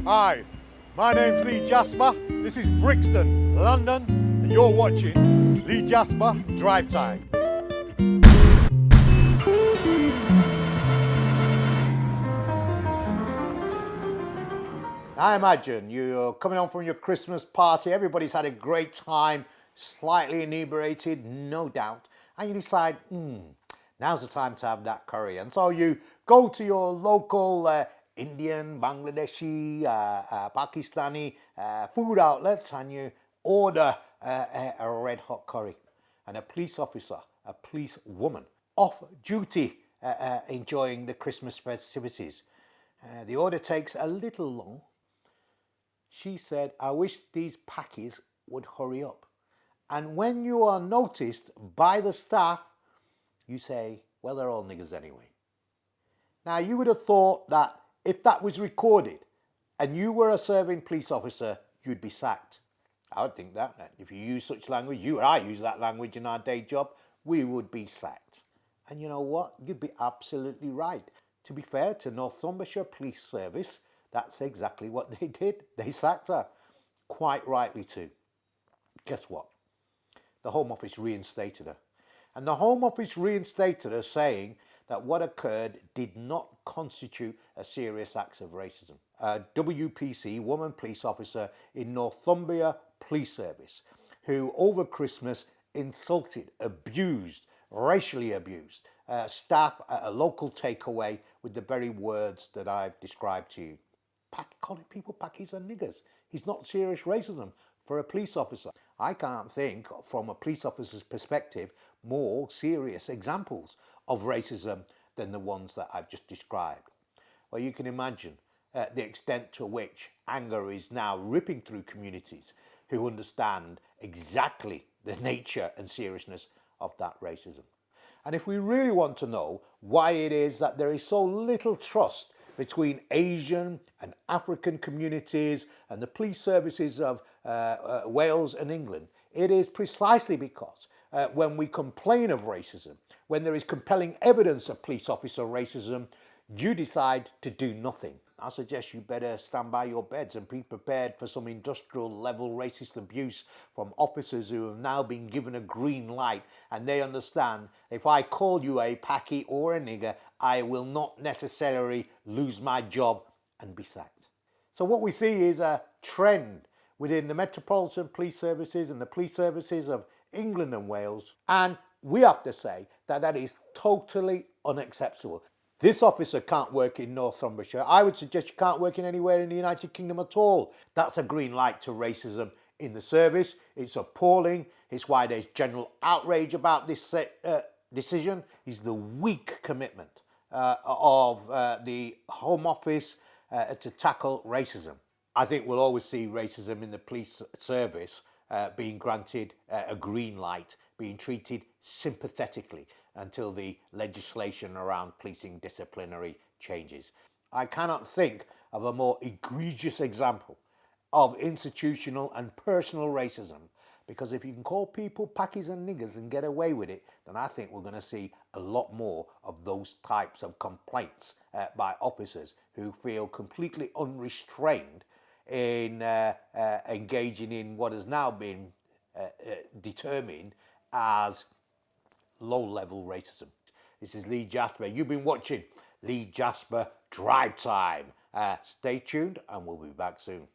Hi, my name's Lee Jasper. This is Brixton, London, and you're watching Lee Jasper Drive Time. I imagine you're coming home from your Christmas party, everybody's had a great time, slightly inebriated, no doubt, and you decide, now's the time to have that curry. And so you go to your local Indian, Bangladeshi, Pakistani food outlets and you order a red hot curry. And a police officer, a police woman, off duty enjoying the Christmas festivities. The order takes a little long. She said, I wish these packies would hurry up. And when you are noticed by the staff, you say, well, they're all niggers anyway. Now, you would have thought that if that was recorded and you were a serving police officer, you'd be sacked. I would think that. If you use such language, you and I use that language in our day job, we would be sacked. And you know what? You'd be absolutely right. To be fair to North Umbria Police Service, that's exactly what they did. They sacked her. Quite rightly too. Guess what? The Home Office reinstated her. And the Home Office reinstated her saying that what occurred did not constitute a serious act of racism. A WPC, woman police officer in Northumbria Police Service, who over Christmas insulted, abused, racially abused staff at a local takeaway with the very words that I've described to you. Calling people packies and niggers is not serious racism for a police officer. I can't think, from a police officer's perspective, more serious examples of racism than the ones that I've just described. Well, you can imagine the extent to which anger is now ripping through communities who understand exactly the nature and seriousness of that racism. And if we really want to know why it is that there is so little trust between Asian and African communities and the police services of Wales and England, it is precisely because when we complain of racism, when there is compelling evidence of police officer racism, you decide to do nothing. I suggest you better stand by your beds and be prepared for some industrial level racist abuse from officers who have now been given a green light, and they understand if I call you a packy or a nigger, I will not necessarily lose my job and be sacked. So what we see is a trend within the Metropolitan Police Services and the police services of England and Wales, and we have to say that that is totally unacceptable. This officer can't work in Northumbria. I would suggest you can't work in anywhere in the United Kingdom at all. That's a green light to racism in the service. It's appalling. It's why there's general outrage about this decision. Is the weak commitment of the Home Office to tackle racism. I think we'll always see racism in the police service being granted a green light, being treated sympathetically until the legislation around policing disciplinary changes. I cannot think of a more egregious example of institutional and personal racism, because if you can call people packies and niggers and get away with it, then I think we're going to see a lot more of those types of complaints by officers who feel completely unrestrained in engaging in what has now been determined as low-level racism. This is Lee Jasper. You've been watching Lee Jasper Drive Time. Stay tuned and we'll be back soon.